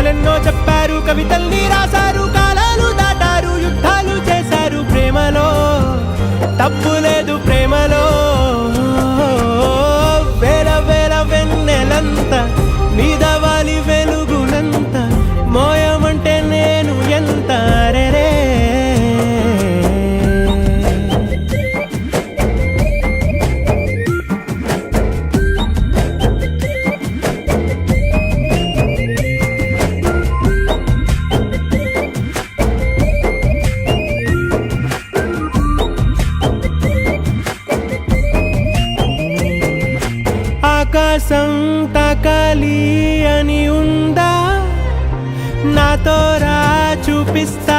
కథలెన్నో చెప్పారు, కవితల్ని రాశారు, కాలాలు దాటారు, యుద్ధాలు చేశారు. ప్రేమలో తప్పు లేదు, ప్రేమలో వేల వేల వెన్నెలంత మీద వాలి వెలుగునంత మోయమంటే నేను ఎంత రే. ఆకాశం తాకాలి అని ఉందా, నాతో రా చూపిస్తా